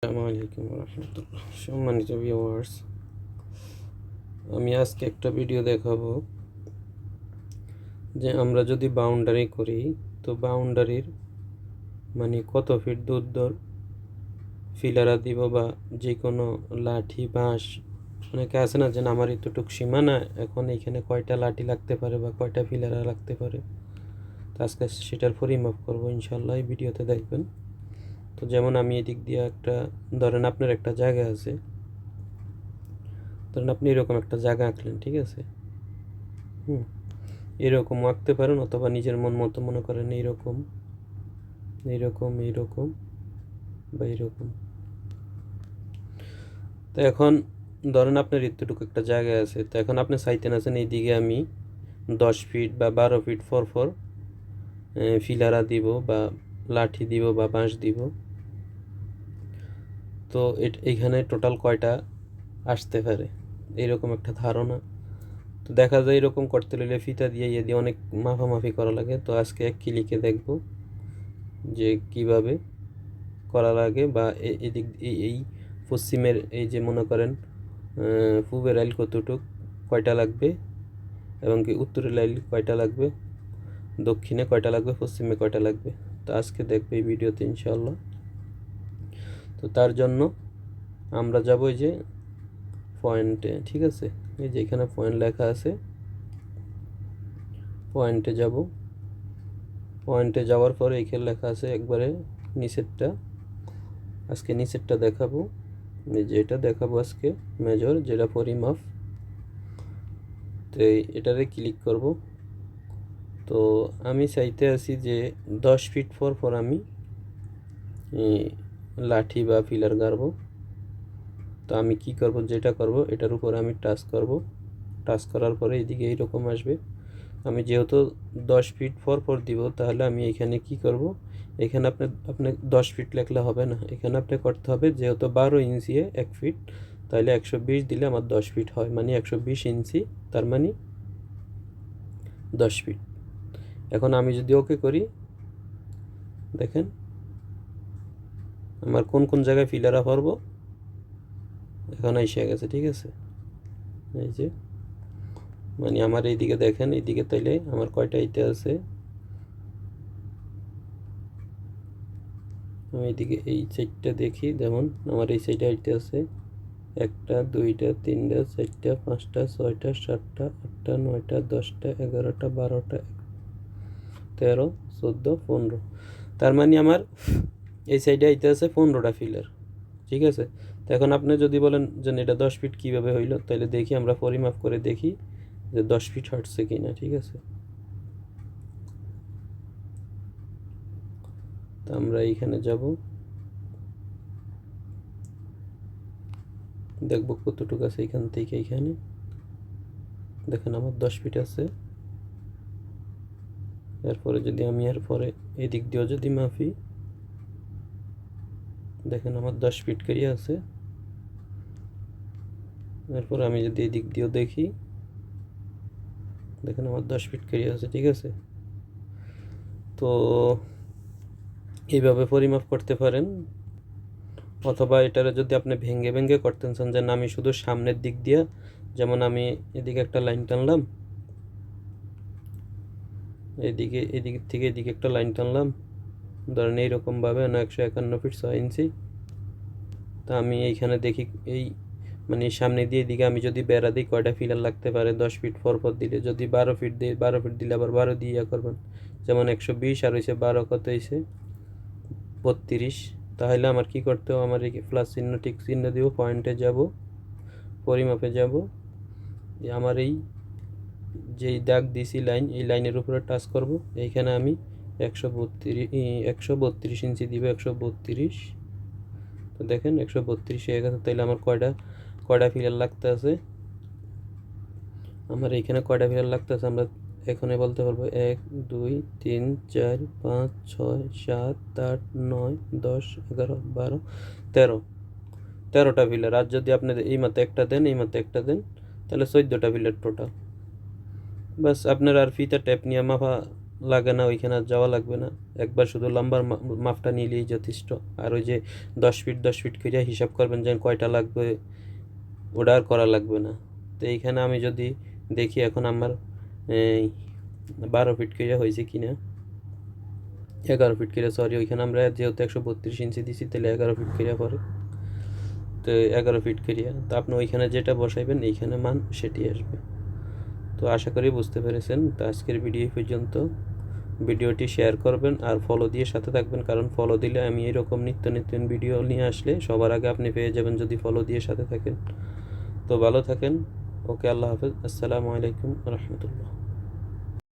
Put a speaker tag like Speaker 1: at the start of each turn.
Speaker 1: আসসালামু আলাইকুম রহমতুল্লাহ। সম্মানিত ভিউয়ার্স, আমি আজকে একটা ভিডিও দেখাবো যে আমরা যদি বাউন্ডারি করি তো বাউন্ডারির কত ফিট দূর ফিলারা দিব বা যে কোনো লাঠি বাঁশ। অনেকে আছে না যে আমার এতটুক সীমানা, এখন এখানে কয়টা লাঠি লাগতে পারে বা কয়টা ফিলারা লাগতে পারে, তো আজকে সেটার পরিমাপ করবো ইনশাল্লাহ, এই ভিডিওতে দেখবেন। তো যেমন আমি এদিক দিয়ে একটা, ধরেন আপনার একটা জায়গা আছে, ধরেন আপনি এরকম একটা জায়গা আঁকলেন, ঠিক আছে। এরকম আঁকতে পারেন, অথবা নিজের মন মতো মনে করেন এইরকম এইরকম এইরকম বা এইরকম। তো এখন ধরেন আপনার এতটুকু একটা জায়গা আছে, তো এখন আপনি চাইতেন আছেন এইদিকে আমি 10 ফিট বা 12 ফিট ফর ফিলারা দিব বা লাঠি দিব বা বাঁশ দিব। তো এইখানে টোটাল কয়টা আসতে পারে এইরকম একটা ধারণা। তো দেখা যায় এরকম করতে হলে ফিতা দিয়ে দিয়ে অনেক মাপামাপি করা লাগে। তো আজকে এক ক্লিকে দেখব যে কিভাবে করা লাগে, বা এদিক এই পশ্চিমের এই যে মনে করেন পূবের লাইল কতটুক কয়টা লাগবে, এবং কি উত্তরের লাইল কয়টা লাগবে, দক্ষিণে কয়টা লাগবে, পশ্চিমে কয়টা লাগবে। তো আজকে দেখবে এই ভিডিওতে ইনশাআল্লাহ। তো তার জন্য আমরা যাব এই যে পয়েন্টে, ঠিক আছে। এই যে এখানে পয়েন্ট লেখা আছে, পয়েন্টে যাব। পয়েন্টে যাওয়ার পরে এখানে লেখা আছে একবারে নিচেরটা, আজকে নিচেরটা দেখাবো। যেটা দেখাবো আজকে মেজর, যেটা পরিমাপ। তো এটারে ক্লিক করব। তো আমি চাইতে আছি যে 10 ফিট পর আমি লাঠি বা ফিলার গাড়ব। তো আমি কি করব, যেটা করব এটার উপর আমি টাচ করব। টাচ করার পরে এদিকে এইরকম আসবে। আমি যেহেতু 10 ফিট পর দিব, তাহলে আমি এখানে কি করব, এখানে আপনি 10 ফিট লেখলে হবে না, এখানে আপনি করতে হবে যেহেতু 12 ইঞ্চি 1 ফিট, তাহলে 120 দিলে আমার 10 ফিট হয়, 120 ইঞ্চি, তার 10 ফিট। এখন আমি যদি ওকে করি, দেখেন আমার কোন কোন জায়গায় ফিলারা পরব এখন এসে গেছে, ঠিক আছে। এই যে আমার এইদিকে দেখেন, এইদিকে তাইলে আমার কয়টা আইতে আছে, আমি এইদিকে এই সাইডটা দেখি, যেমন আমার এই সাইডে আইতে আছে 1টা 2টা 3টা 4টা 5টা 6টা 7টা 8টা 9টা 10টা 11টা 12টা 13 14 15, তার আমার এই সাইডে আইতে আছে 15টা ফিলার, ঠিক আছে। তো এখন আপনি যদি বলেন যে এটা 10 ফিট কীভাবে হইল, তাহলে দেখি আমরা পরিমাপ করে দেখি যে 10 ফিট হটছে কি না, ঠিক আছে। তো আমরা এইখানে যাব, দেখব কতটুকু আছে এখান থেকে এইখানে। দেখেন আমার 10 ফিট আছে। এরপরে যদি আমি এরপরে এদিক দিয়েও যদি মাপি, দেখেন আমার 10 ফিট করিয়া আছে। এরপর আমি যদি এদিক দিয়েও দেখি, দেখেন আমার 10 ফিট করিয়া আছে, ঠিক আছে। তো এইভাবে পরিমাপ করতে পারেন, অথবা এটারে যদি আপনি ভেঙে ভেঙে করতেন চান, যে আমি শুধু সামনের দিক দিয়ে, যেমন আমি এদিকে একটা লাইন টানলাম, এদিক থেকে এদিকে একটা লাইন টানলাম, ধরেন এইরকমভাবে 151 ফিট 6 ইঞ্চি। তা আমি এইখানে দেখি এই সামনে দিয়ে এদিকে আমি যদি বেড়া দিই কয়টা ফিলার লাগতে পারে 10 ফিট পর দিলে। যদি 12 ফিট দিই, 12 ফিট দিলে আবার 12 দিয়ে করবেন, যেমন 120 আর হয়েছে 12 কত হয়েছে 32। তাহলে আমার কি করতে হবে, আমার এই প্লাস চিহ্ন ঠিক চিহ্ন দিব, পয়েন্টে যাব, পরিমাপে যাব, আমার এই যেই দাগ দিছি লাইন, এই লাইনের উপরে টাচ করব। এইখানে আমি 132 ইঞ্চি দিব, 132। তো দেখেন 132 হয়ে গেছে। তাইলে আমার কয়টা কয়টা ফিলার লাগতে আছে, আমার এইখানে কয়টা ফিলার লাগতে আছে আমরা এখানে বলতে পারবো 1 2 3 4 5 6 7 8 9 10 11 12 13, 13টা ফিলার। আর যদি আপনি এই মাত্র একটা দেন, এই মাত্র একটা দেন, তাহলে 14টা ফিলার টোটাল। বাস আপনার আর ফিতা টেপ নিয়ে লাগে না, ওইখানে আর যাওয়া লাগবে না। একবার শুধু লম্বার মাপটা নিলেই যথেষ্ট। আর ওই যে 10 ফিট করে হিসাব করবেন যে কয়টা লাগবে, ওটা আর করা লাগবে না। তো এইখানে আমি যদি দেখি এখন আমার 12 ফিট করে হয়েছে কিনা, 11 ফিট করে, সরি, ওইখানে আমরা যেহেতু 132 ইঞ্চি দিছি তাহলে 11 ফিট করে পরে, তো 11 ফিট করিয়া তো আপনি ওইখানে যেটা বসাইবেন এইখানে মান সেটি আসবে। তো আশা করি বুঝতে পেরেছেন। তো আজকের ভিডিও পর্যন্ত। ভিডিওটি শেয়ার করবেন আর ফলো দিয়ে সাথে থাকবেন, কারণ ফলো দিলে আমি এরকম নিত্য নতুন ভিডিও নিয়ে আসলে সবার আগে আপনি পেয়ে যাবেন যদি ফলো দিয়ে সাথে থাকেন। তো ভালো থাকেন। ওকে, আল্লাহ হাফেজ। আসসালামু আলাইকুম রহমতুল্লাহ।